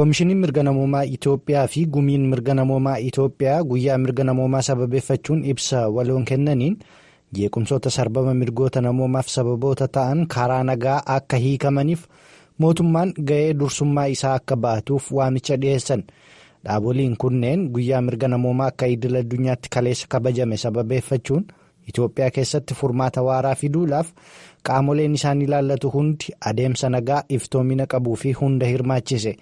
Koomishiniin mirga namoomaa Itoophiyaa fi gumiin mirga namoomaa Itoophiyaa guyyaa mirga namoomaa sababeeffachuun ibsa waloon kennaniin jeequmsoota sarbama mirgoota namoomaaf sababoota ta'an karaa nagaa akka hiikamaniif mootummaan ga'ee dursummaa isaa akka baatuuf waamicha dhiyeessan. Dhaaboliin kunneen guyyaa mirga namoomaa akka idil addunyaatti kaleessa kabajame sababeeffachuun Itoophiyaa keessatti furmaata waaraa fiduudhaaf qaamoleen isaan ilaallatu hundi adeemsa nagaa iftoomina qabuu fi hunda hirmaachise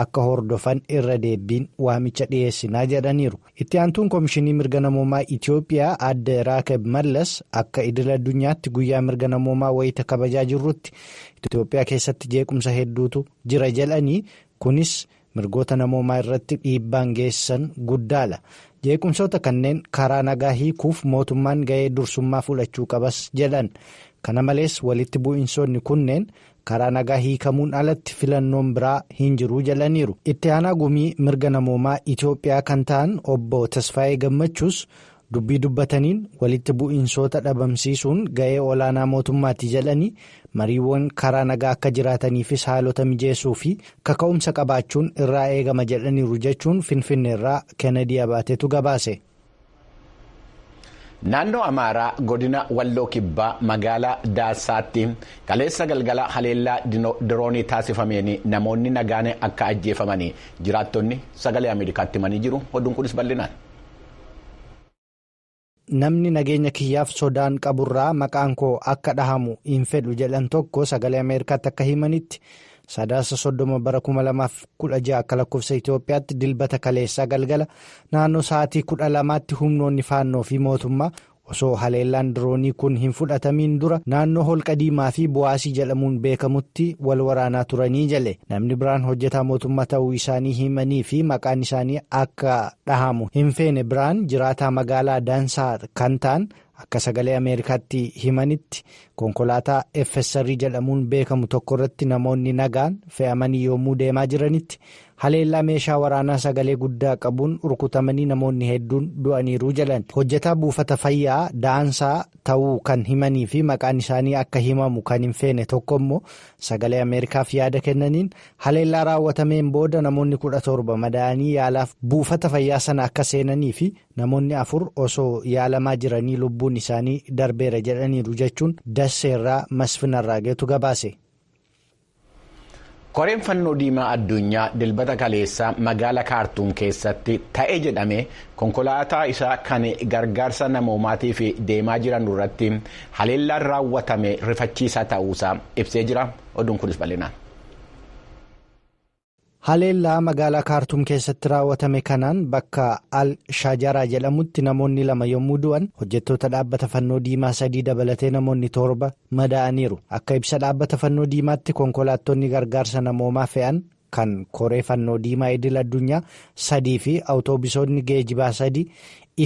akka hordofan irra deebiin waamicha dhiyeessinaa jedhaniiru. Itti aantuun Koomishinii mirga namoomaa Itoophiyaa Aadde Raakeb Mallas akka idil addunyaatti guyyaa mirga namoomaa wayita kabajaa jirrutti Itoophiyaa keessatti jeequmsa hedduutu jira jedhanii kunis mirgoota namoomaa irratti dhiibbaan geessan guddaadha. Jeequmsoota kanneen karaa nagaa hiikuuf mootummaan ga'ee dursummaa fudhachuu qabas jedhan. Kana malees walitti bu'iinsoonni kunneen karaa nagaa hiikamuun alatti filannoon biraa hin jiru jedhaniiru. Itti aanaa gumii mirga namoomaa Itoophiyaa kan ta'an obbo Tasfaayee Gammachuus dubbii dubbataniin walitti bu'iinsoota dhabamsiisuun ga'ee olaanaa mootummaatti jedhanii mariiwwan karaa nagaa akka jiraataniifis haalota mijeessuu fi kaka'umsa qabaachuun irraa eegama jedhaniiru jechuun Finfinneerraa Kennedy Abaateetu gabaase. Naannoo Amaaraa godina Walloo Kibbaa magaalaa Daasaatti kaleessa galgala haleellaa diroonii taasifameen namoonni nagaan akka ajjeefamanii jiraattonni sagalee Ameerikaatti himanii jiru. Oduun kunis bal'inaan. Namni nageenya kiyyaaf sodaan qaburraa maqaan koo akka dhahamu hin fedhu jedhan tokko sagalee Ameerikaatti akka himanitti sadaasa 30 bara 2016 akka lakkoofsa Itoophiyaatti dilbata kaleessaa galgala naannoo sa'aatii 12tti humnoonni faannoo fi mootummaa osoo haleellaan diroonii kun hin fudhatamiin dura naannoo holqa diimaa fi bu'aasii jedhamuun beekamutti wal waraanaa turanii jale. Namni biraan hojjetaa mootummaa ta'uu isaanii himanii fi maqaan isaanii akka dhahamu hin feene biraan jiraataa magaalaa Daansaa kan ta'an akka sagalee Ameerikaatti himanitti konkolaataa FSR jedhamuun beekamu tokko irratti namoonni nagaan fe'amanii yommuu deemaa jiranitti haleellaa meeshaa waraanaa sagalee guddaa qabuun rukutamanii namoonni hedduun du'aniiru jedhan. Hojjetaa buufata fayyaa Daansaa ta'uu kan himanii fi maqaan isaanii akka himamu kan hin feene tokko immoo sagalee Ameerikaaf yaada kennaniin haleellaa raawwatameen booda namoonni 17 madaa'anii yaalaaf buufata fayyaa sana akka seenanii fi namoonni 4 osoo yaalamaa jiranii lubbuun isaanii darbeera jedhaniiru jechuun Dasseerraa Masfinarraageetu gabaase. Koreen fannoo diimaa addunyaa dilbata kaleessaa magaalaa Kaartuum keessatti ta'e jedhame konkolaataa isaa kan gargaarsa namoomaatiif deemaa jiran irratti haleellaan raawwatame rifachiisaa ta'uusaa ibsee jira. Oduun kunis bal'inaan. Haleellaa magaalaa Kaartuum keessatti raawwatame kanaan bakka Al-Shajaraa jedhamutti namoonni 2 yommuu du'an hojjettoota dhaabbata fannoo diimaa 3 dabalatee namoonni 7 madaa'aniiru. Akka ibsa dhaabbata fannoo diimaatti konkolaattonni gargaarsa namoomaa fe'an kan koree fannoo diimaa idil addunyaa 3 fi awutoobisoonni geejibaa 3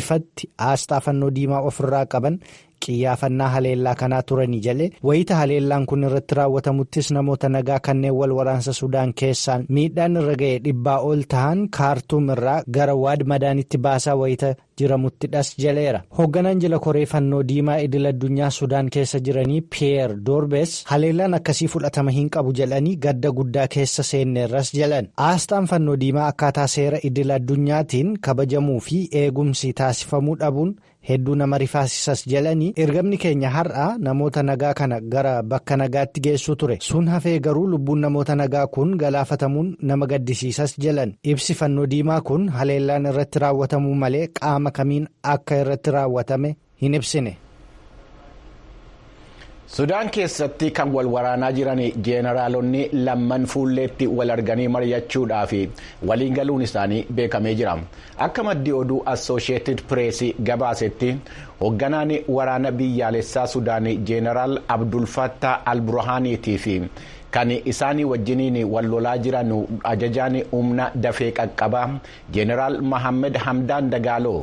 ifatti aasxaa fannoo diimaa ofirraa qaban qiyyaafannaa haleellaa kanaa turanii jale wayita haleellaan kun irratti raawwatamuttis namoota nagaa kanneen wal waraansa Sudaan keessaan miidhaan irra ga'e 100 ol ta'an Kaartuum irraa gara Waad Madaanitti baasaa wayita jiramuttidhas jaleera. Hoogganaan jila koree fannoo diimaa idil addunyaa Sudaan keessa jiranii Pierre Dorbes haleellaan akkasii fudhatama hin qabu jedhanii gadda guddaa keessa seenneerras jalan. Aasxaan fannoo diimaa akkaataa seera idil addunyaatiin kabajamuu fi eegumsi taasifamuu dhabuun hedduu nama rifaasisas jedhanii ergamni keenya har'aa namoota nagaa kana gara bakka nagaatti geessuu ture. Sun hafee garuu lubbuun namoota nagaa kun galaafatamuun nama gaddisiisas jedhan. Ibsi fannoo diimaa kun haleellaan irratti raawwatamuu malee qaama kamiin akka irratti raawwatame hin ibsine. Sudaan keessatti kan wal waraanaa jiran jeenaraalonni lamman fuulleetti wal arganii mari'achuudhaaf waliin galuun isaanii beekamee jira. Akka maddi oduu Associated Press gabaasetti hoogganaan waraana biyyaalessaa Sudaan jeenaraal Abdul Fattah al-Burhaaniitii fi kan isaanii wajjiniin wal lolaa jiran ajajaan humna dafee qaqqabaa jeenaraal Mohammed Hamdaan Dagaaloo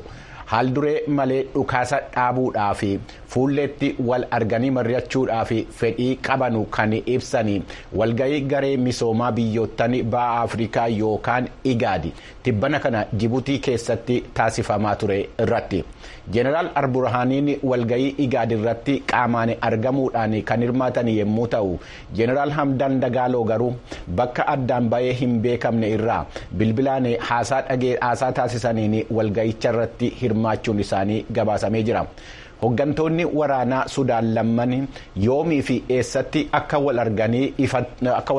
haalduree malee dhukaasa dhaabuudhaa fi fuulleetti wal arganii mari'achuudhaa fi fedhii qabanu kan ibsanii walgahii garee misoomaa biyyoottan ba'a Afrikaa yookaan igaadi tibbana kana Jibuutii keessatti taasifamaa ture irratti. Jeneraal Alburhaaniin walgahii igaadi irratti qaamaan argamuudhaan kan hirmaatan yommuu ta'u Jeneraal Hamdaan Dagaaloo garuu bakka addaan bahee hin beekamne irraa bilbilaan haasaa taasisaniin walgahicha irratti hirmaachuun isaanii gabaasamee jira. Hooggantoonni waraanaa Sudaan lamman yoomii fi eessatti akka wal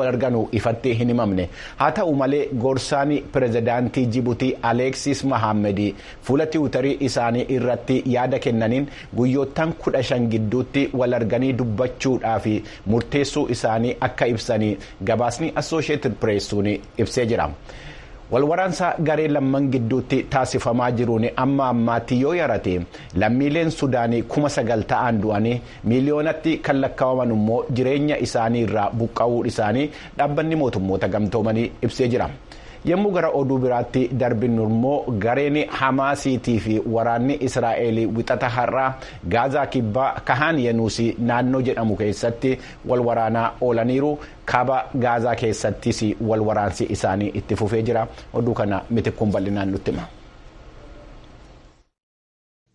arganu ifatti hin himamne. Haa ta'u malee gorsaan pirezidaantii Jibuutii Aleeksis Mohaammed fuula tiwutarii isaanii irratti yaada kennaniin guyyoottan 15 gidduutti wal arganii dubbachuudhaaf murteessuu isaanii akka ibsanii gabaasni Associated Press ibsee jira. Walwaraansa garee lamman gidduutti taasifamaa jiruun amma ammaatti yoo yarate lammiileen Sudaanii 9,000 ta'an du'anii miiliyoonatti kan lakkaa'aman immoo jireenya isaanii irraa buqqa'uu isaanii dhaabbanni mootummoota gamtoomanii ibsee jira. Yommuu gara oduu biraatti darbinu immoo gareen Hamaasiitii fi waraanni Israa'eel wixata har'aa Gaazaa kibbaa Kahaan Yenuus naannoo jedhamu keessatti wal waraanaa oolaniiru. Kaaba Gaazaa keessattis wal waraansi isaanii itti fufee jira. Oduu kana mitikkuun bal'inaan nutti hima.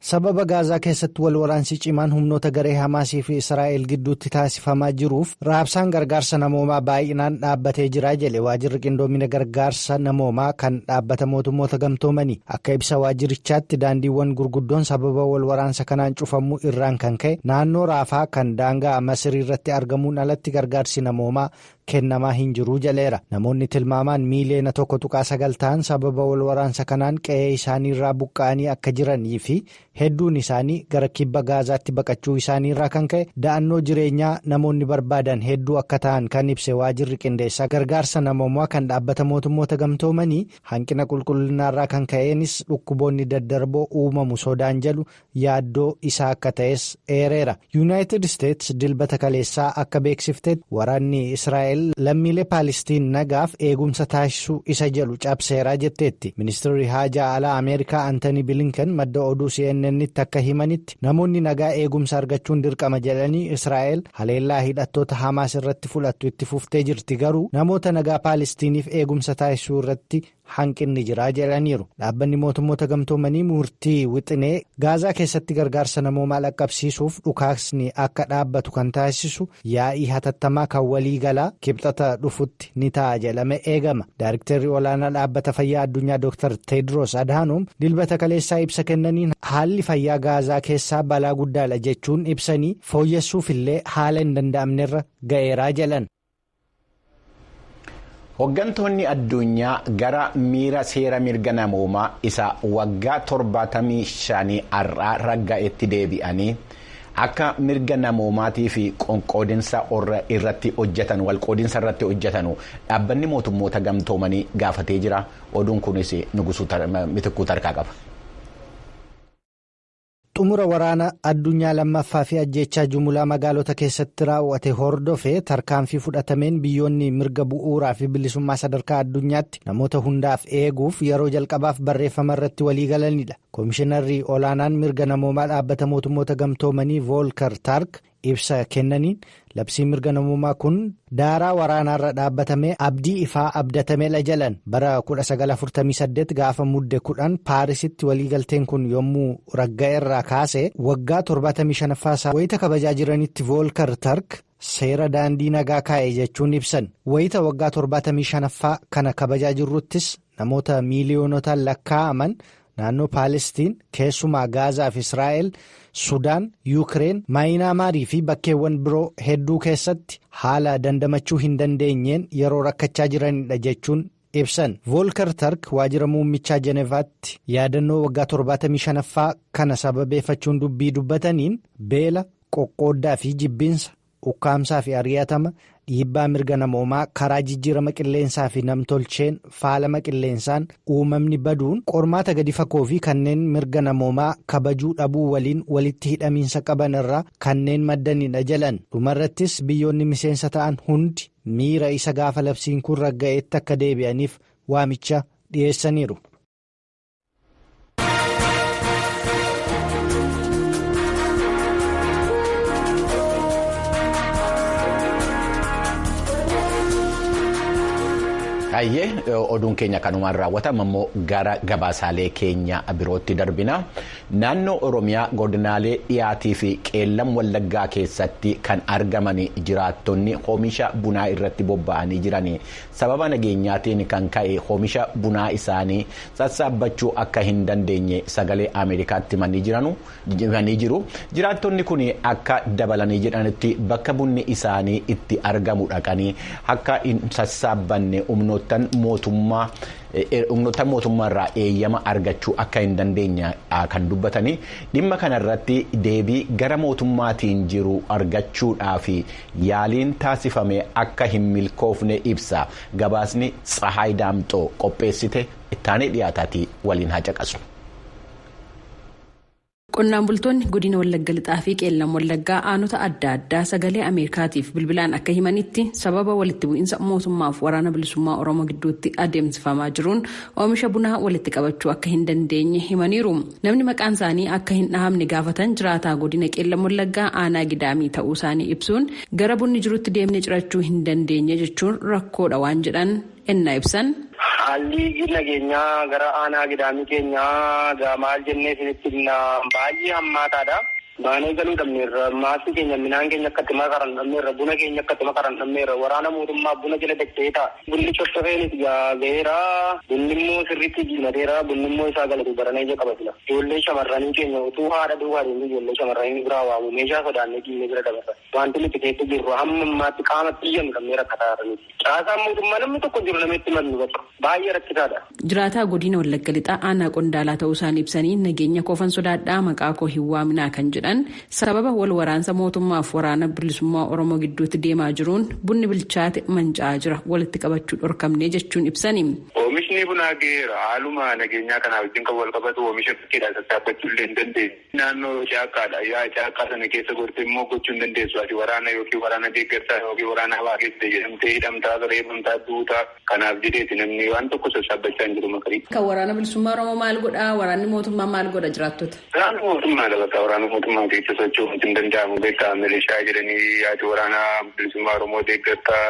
Sababa Gaazaa keessatti wal waraansi cimaan humnoota garee Hamaasii fi Israa'el gidduutti taasifamaa jiruuf raabsaan gargaarsa namoomaa baay'inaan dhaabbatee jira jedhe waajjirri qindoomina gargaarsa namoomaa kan dhaabbata mootummoota gamtoomanii. Akka ibsa waajjirichaatti daandiiwwan gurguddoon sababa wal waraansa kanaan cufamuu irraan kan ka'e naannoo Raafaa kan daangaa Masirii irratti argamuun alatti gargaarsi namoomaa kennamaa hin jiru jaleera. Namoonni tilmaamaan miiliyoona 1.9 ta'an sababa wal waraansa kanaan qe'ee isaanii irraa buqqa'anii akka jiranii fi hedduun isaanii gara kibba Gaazaatti baqachuu isaanii irraa kan ka'e da'annoo jireenyaa namoonni barbaadan hedduu akka ta'an kan ibse waajjirri qindeessaa gargaarsa namoomaa kan dhaabbata mootummoota gamtoomanii hanqina qulqullinaarraa kan ka'eenis dhukkuboonni daddarboo uumamu sodaan jedhu yaaddoo isaa akka ta'es eereera. Yuunaayitid Isteets dilbata kaleessaa akka beeksiftetti waraanni Israa'el lammiilee Paalistiin nagaaf eegumsa taasisuu isa jedhu cabseeraa jetteetti. Ministeerri haajaa alaa Ameerikaa Antanii Bilinken madda oduu CNN'tti akka himanitti namoonni nagaa eegumsa argachuun dirqama jedhanii Israa'el haleellaa hidhattoota Hamaas irratti fudhattu itti fuftee jirti garuu namoota nagaa Paalistiiniif eegumsa taasisuu irratti hanqinni jiraa jedhaniiru. Dhaabbanni mootummoota gamtoomanii murtii wixinee Gaazaa keessatti gargaarsa namoomaa dhaqqabsiisuuf dhukaasni akka dhaabbatu kan taasisu yaa'ii hatattamaa kan waliigalaa kibxata dhufutti ni ta'a jedhame eegama. Daayiriktarri olaanaa dhaabbata fayyaa addunyaa Dr. Teediroos Adhaanoom dilbata kaleessaa ibsa kennaniin haalli fayyaa Gaazaa keessaa balaa guddaadha jechuun ibsanii fooyyessuuf illee haala hin danda'amnerra ga'eeraa jedhan. Hooggantoonni addunyaa gara miira seera mirga namoomaa isa waggaa 75 har'aa ragga'etti deebi'anii akka mirga namoomaatii fi qoqqoodinsa irratti hojjetan walqoodinsa irratti hojjetanu dhaabbanni mootummoota gamtoomanii gaafatee jira. Oduun kunis Mitikkuu Tarkaa qaba. Xumura waraana addunyaa lammaffaa fi ajjeechaa jumlaa magaalota keessatti raawwate hordofee tarkaanfii fudhatameen biyyoonni mirga bu'uuraa fi bilisummaa sadarkaa addunyaatti namoota hundaaf eeguuf yeroo jalqabaaf barreeffama irratti waliigalanidha. Komishinarri olaanaan mirga namoomaa dhaabbata mootummoota gamtoomanii Voolkar Taark ibsa kennaniin labsiin mirga namoomaa kun daaraa waraanaarra dhaabbatamee abdii ifaa abdatameedha jalan. Bara 1948 gaafa mudde 10 Paarisitti waliigalteen kun yommuu ragga'eerraa kaase waggaa 75ffaa wayita kabajaa jiranitti Voolkar Taark seera daandii nagaa kaa'e jechuun ibsan. Wayita waggaa 75ffaa kana kabajaa jirruttis namoota miiliyoonotaan lakkaa'aman naannoo Paalestiin keessumaa Gaazaa fi Israa'el, Sudaan, Yuukireen, Maayinaamaarii fi bakkeewwan biroo hedduu keessatti haala dandamachuu hin dandeenyeen yeroo rakkachaa jiranidha jechuun ibsan. Voolkar Taark waajjira muummichaa Jenevaatti yaadannoo waggaa 75ffaa kana sababeeffachuun dubbii dubbataniin beela, qoqqooddaa fi jibbiinsa, ukkaamsaa fi ari'atama, dhiibbaa mirga namoomaa karaa jijjiirama qilleensaa fi namtolcheen faalama qilleensaan uumamni baduun qormaata gadi fagoo fi kanneen mirga namoomaa kabajuu dhabuu waliin walitti hidhamiinsa qaban irraa kanneen maddanidha jalan. Dhumarrattis biyyoonni miseensa ta'an hundi miira isa gaafa labsiin kun ragga'eetti akka deebi'aniif waamicha dhiyeessaniiru. Hayyee oduun keenya kanumaan raawwatama immoo gara gabaasaalee keenya birootti darbina. Naannoo Oromiyaa godinaalee dhiyaatii fi qeellam wallaggaa keessatti kan argaman jiraattonni oomisha bunaa irratti bobba'anii jiran sababa nageenyaatiin kan ka'e oomisha bunaa isaanii sassaabbachuu akka hin dandeenye sagalee Ameerikaatti himanii jiru. Jiraattonni kun akka dabalanii jedhanitti bakka bunni isaanii itti argamu dhaqanii akka hin sassaabbanne humnoota mootummaa irraa eeyyama argachuu akka hin dandeenye kan dubbatanii dhimma kanarratti deebii gara mootummaatiin jiru argachuudhaaf yaaliin taasifame akka hin milkoofne ibsa. Gabaasni Tsahaay Daamxoo qopheessite ittaanee dhiyaataatii waliin haa caqasu. Qonnaan bultoonni godina Wallagga Lixaa fi Qeellam Wallaggaa aanota adda addaa sagalee Ameerikaatiif bilbilaan akka himanitti sababa walitti bu'iinsa mootummaaf waraana bilisummaa Oromoo gidduutti adeemsifamaa jiruun oomisha bunaa walitti qabachuu akka hin dandeenye himaniiru. Namni maqaan isaanii akka hin dhahamne gaafatan jiraataa godina Qeellam Wallaggaa aanaa Gidaamii ta'uu isaanii ibsuun gara bunni jirutti deemnee cirachuu hin dandeenye jechuun rakkoodha waan jedhan ennaa ibsan. Haalli nageenyaa gara aanaa Gidaamii keenyaa maal jennee isinitti baay'ee hammaataadha. Baanee galuu dhabneerra maasii keenya midhaan keenya akkatti makaran dhabneerra buna keenya akkatti makaran dhabneerra waraana mootummaa buna jala dacha'eeta. Bunni coccofeenis gaheera bunni immoo sirriitti diimateera bunni immoo isaa galatu baranee ija qabatila. Ijoollee shamarranii keenya utuu haadha duwwaa deemee ijoollee shamarranii biraa waamu meeshaa sodaannee diinee bira dabarra. Wanti nuti keessa jirru hamma ammaatti qaama xiyyamu dhabnee rakkataa jiraniiti. Caasaan mootummaa namni tokko jiru namatti himannu bakka baay'ee rakkisaadha. Jiraataa godina Wallagga Lixaa aanaa Qondaalaa ta'uu isaan ibsanii nageenya koofan sodaadhaa maqaa koo hin waaminaa kan jedhan sababa wal waraansa mootummaaf waraana bilisummaa Oromoo gidduutti deemaa jiruun bunni bilchaate manca'aa jira walitti qabachuu dhorkamnee jechuun ibsani. Oomishni bunaa gaheera haaluma nageenyaa kanaa wajjin kan wal qabatu oomisha fakkiidhaan sassaabbachuu illee hin dandeenye. Naannoo caakkaadha yaa caakkaa sana keessa gortee immoo gochuu hin dandeessu ati waraana yookiin waraana deeggarsaa yookiin waraana hawaa keessa jedhamtee hidhamtaa reebamtaa duutaa kanaaf jedheeti namni waan tokko sassaabbachaa hin jiru makarii. Kan waraana bilisummaa Oromoo maal godhaa waraanni mootummaa maal godha jiraattota? Waraana mootummaa dabata waraana mootummaa keessa socho'uun hin danda'amu beekaa milishaa jedhanii yaati waraana bilisummaa Oromoo deeggartaa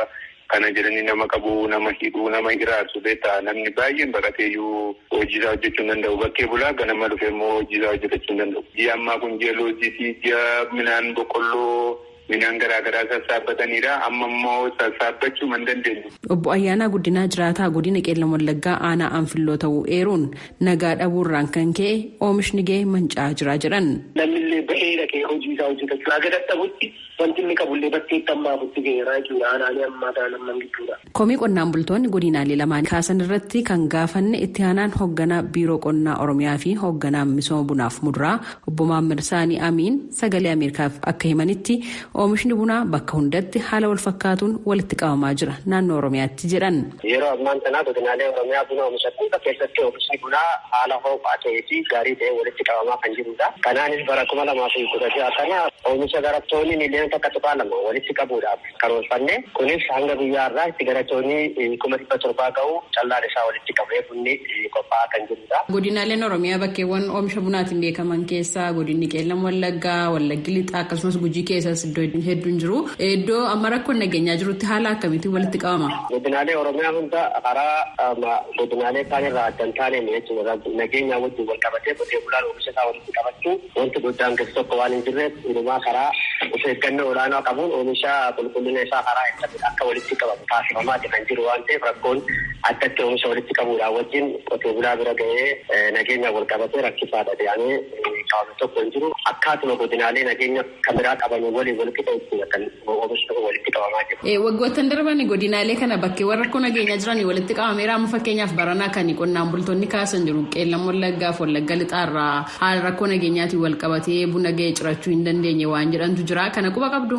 kana jedhanii nama qabu nama hidhuu nama hiraarsu beekaa namni baay'een baqateeyyuu hojiisaa hojjechuu hin danda'u bakkee bulaa ganama dhufe immoo hojiisaa hojjetachuu hin danda'u. Ji'a ammaa kun ji'a loojisii ji'a midhaan boqqolloo midhaan garaagaraa sassaabbatanidha amma immoo sassaabbachuu hin dandeenye. Obbo Ayyaanaa Guddinaa jiraataa godina Qeellam Wallaggaa aanaa Anfilloo ta'uu eeruun nagaa dhabuurraan kan ka'e oomishni ga'e manca'aa jira jedhan. Namni ba'ee dhaqee hojiisaa hojjetachuu aga dadhabutti wanti inni qabullee bakkeetti ammaafutti ga'eeraa jechuudha aanaalee ammaataa lamman gidduudha. Komii qonnaan bultoonni godinaalee lamaan kaasan irratti kan gaafanne itti aanaan hoogganaa biiroo qonnaa Oromiyaa fi hoogganaa misooma bunaaf muduraa obbo Maammir Saanii Amiin sagalee Ameerikaaf akka himanitti oomishni bunaa bakka hundatti haala wal fakkaatuun walitti qabamaa jira naannoo Oromiyaatti jedhan. Yeroo ammaan tanaa godinaalee Oromiyaa buna oomishatan keessatti oomishni bunaa haala ho'aa ta'ee fi gaarii ta'ee walitti qabamaa kan jirudha. Kanaanis bara 2016 kana oomisha garattoonni miliyoona takka tuqaa lama walitti qabuudhaaf karoorfanne kunis hanga guyyaa irraa itti garattoonni 1700 ga'u callaan isaa walitti qabee bunni qophaa'aa kan jirudha. Godinaaleen Oromiyaa bakkeewwan oomisha bunaatiin beekaman keessaa godinni Qeellam Wallaggaa, Wallaggi Lixaa akkasumas Gujii keessas iddoo hedduun jiru. Iddoo amma rakkoon nageenyaa jirutti haala akkamiitiin walitti qabama? Godinaalee Oromiyaa hunda karaa godinaalee kaan irraa adda hin taaneen jechuudha. Nageenya wajjin wal qabatee qotee bulaan oomisha isaa walitti qabachuu wanti guddaan keessi tokko waan hin jirreef hundumaa karaa of eeggannoo olaanaa qabuun oomisha qulqullina isaa karaa akka walitti qabamu taasifamaati kan jiru waan ta'eef rakkoon addatti oomisha walitti qabuudhaan wajjin qotee bulaa bira ga'ee nageenya wal qabatee rakkisaadha jedhamee qabame tokko hin jiru. Akkaatuma godinaalee nageenya kan biraa qaban waliin walitti qabuun kan oomisha tokko walitti qabamaa jiru. Waggoottan darban godinaalee kana bakkeewwan rakkoo nageenyaa jiran walitti qabameera amma fakkeenyaaf baranaa kan qonnaan bultoonni kaasan jiru Qeellam Wallaggaaf Wallagga Lixaarraa haala rakkoo nageenyaatiin wal qabatee buna ga'ee cirachuu hin dandeenye waan jedhantu jira kana quba qabdu.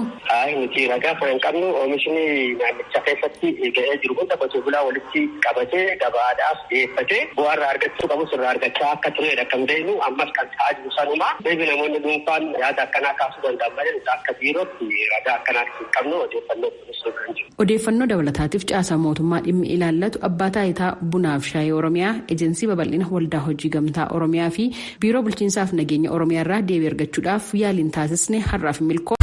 Nuti ragaa kan qabnu oomishni naannicha keessatti ga'ee jiru hunda qotee bulaa walitti qabatee gabaadhaaf dhiyeeffatee bu'aarraa argachuu qabu sirraa argachaa akka turedha kan beeknu ammas kan ta'aa jiru sanuma. Beebi namoonni dhuunfaan yaada akkanaa kaasuu danda'an malee akka biirootti ragaa akkanaa hin qabnu odeeffannoo kan jiru. Odeeffannoo dabalataatiif caasaa mootummaa dhimmi ilaallatu abbaa taayitaa bunaaf shaayii Oromiyaa ejensii babal'ina waldaa hojii gamtaa Oromiyaa fi biiroo bulchiinsaaf nageenya Oromiyaa irraa deebii argachuudhaaf yaaliin taasisne har'aaf milkoo.